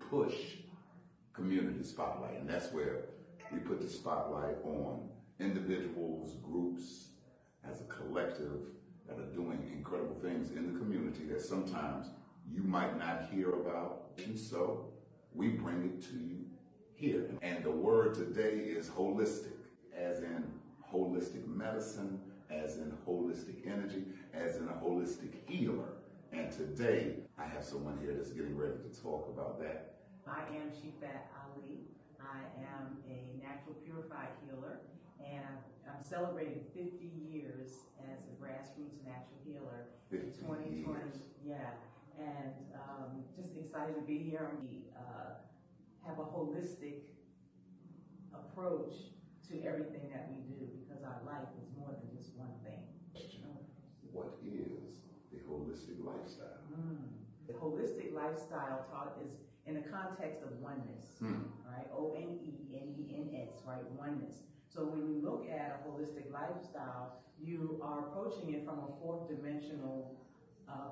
push community spotlight, and that's where we put the spotlight on individuals, groups, as a collective that are doing incredible things in the community that sometimes you might not hear about. And so we bring it to you here. And the word today is holistic, as in holistic medicine, as in holistic energy, as in a holistic healer. And today I have someone here that's getting ready to talk about that. I am Shifa Mike. I am a natural purified healer, and I'm celebrating 50 years as a grassroots natural healer. 50 years. Yeah, and just excited to be here. We have a holistic approach to everything that we do because our life is more than just one thing. What is the holistic lifestyle? The holistic lifestyle taught is in the context of oneness, right? O-N-E-N-E-N-S, right? Oneness. So when you look at a holistic lifestyle, you are approaching it from a fourth dimensional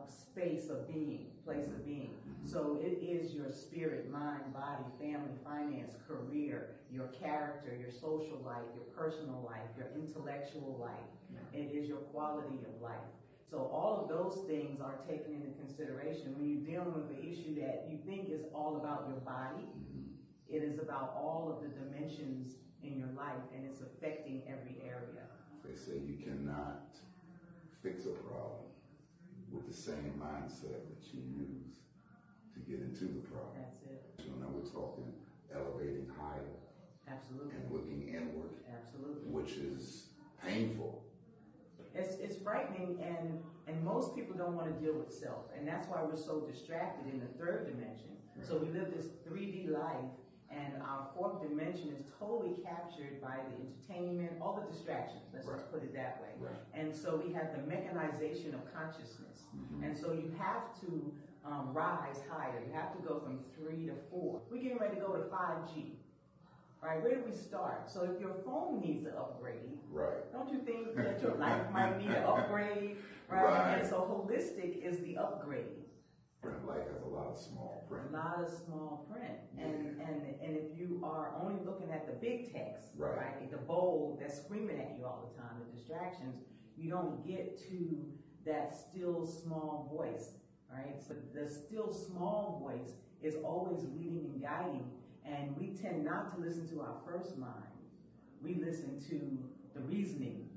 space of being, place of being. So it is your spirit, mind, body, family, finance, career, your character, your social life, your personal life, your intellectual life. It is your quality of life. So all of those things are taken into consideration when you're dealing with an issue that you think is all about your body. It is about all of the dimensions in your life, and it's affecting every area. They say you cannot fix a problem with the same mindset that you use to get into the problem. That's it. So now we're talking elevating higher. Absolutely. And looking inward. Absolutely. Which is painful. It's frightening, and most people don't want to deal with self, and that's why we're so distracted in the third dimension. Right. So we live this 3D life, and our fourth dimension is totally captured by the entertainment, all the distractions, let's just put it that way. Right. And so we have the mechanization of consciousness. And so you have to rise higher. You have to go from 3 to 4. We're getting ready to go to 5G. Right, where do we start? So if your phone needs an upgrade, don't you think that your life might need an upgrade? Right? And so holistic is the upgrade. Life has a lot of small print. A lot of small print. And if you are only looking at the big text, right, the bold that's screaming at you all the time, the distractions, you don't get to that still small voice, right? So the still small voice is always leading and guiding. And we tend not to listen to our first mind. We listen to the reasoning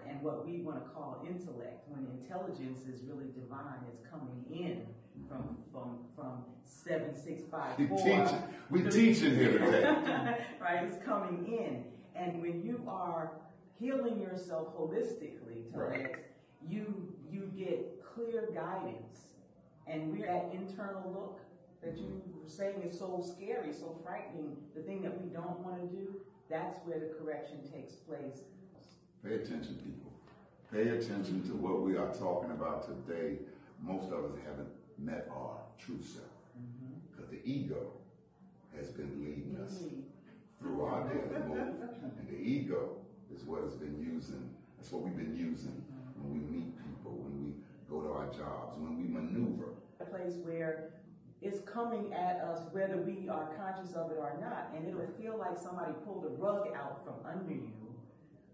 and what we want to call intellect, when intelligence is really divine. It's coming in from 7654. We're teaching here today. Right, it's coming in. And when you are healing yourself holistically, you get clear guidance. And we're at internal look that you were saying is so scary, so frightening, the thing that we don't want to do, that's where the correction takes place. Pay attention, people. Pay attention to what we are talking about today. Most of us haven't met our true self. Because the ego has been leading us through our daily move. And the ego is what has been using, that's what we've been using when we meet people, when we go to our jobs, when we maneuver. A place where it's coming at us whether we are conscious of it or not, and it'll feel like somebody pulled the rug out from under you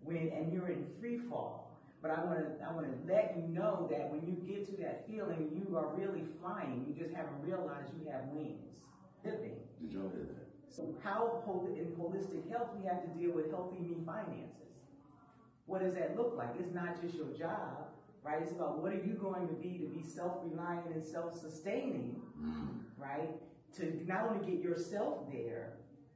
and you're in free fall. But I want to let you know that when you get to that feeling, you are really flying. You just haven't realized you have wings. Living. Did y'all hear that? So in holistic health, we have to deal with healthy me finances. What does that look like? It's not just your job. Right? It's about what are you going to be self-reliant and self-sustaining, right? To not only get yourself there,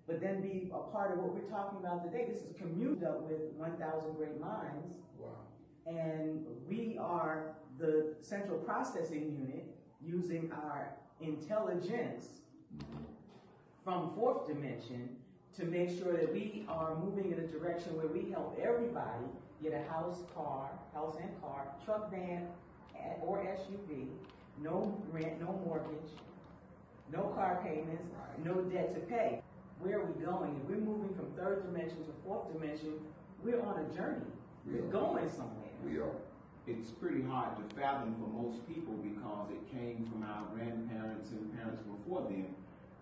but then be a part of what we're talking about today. This is communed up with 1,000 Great Minds. Wow. And we are the central processing unit using our intelligence from fourth dimension to make sure that we are moving in a direction where we help everybody get a house and car, truck, van, or SUV, no rent, no mortgage, no car payments, no debt to pay. Where are we going? If we're moving from third dimension to fourth dimension, we're on a journey. We're going somewhere. We are. It's pretty hard to fathom for most people because it came from our grandparents and parents before them.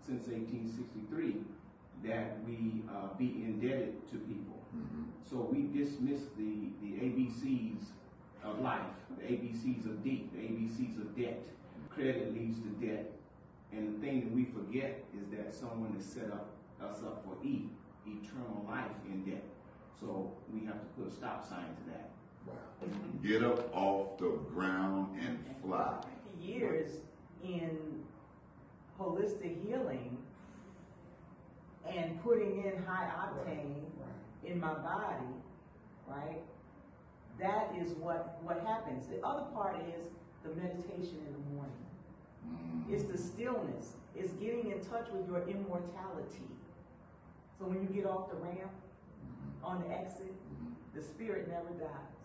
since 1863 that we be indebted to people. So we dismiss the ABCs of life, the ABCs of debt, the ABCs of debt. Credit leads to debt. And the thing that we forget is that someone has set us up for eternal life in debt. So we have to put a stop sign to that. Wow. Get up off the ground and fly. Years in holistic healing and putting in high octane in my body, right? That is what happens. The other part is the meditation in the morning. It's the stillness. It's getting in touch with your immortality. So when you get off the ramp, on the exit, the spirit never dies.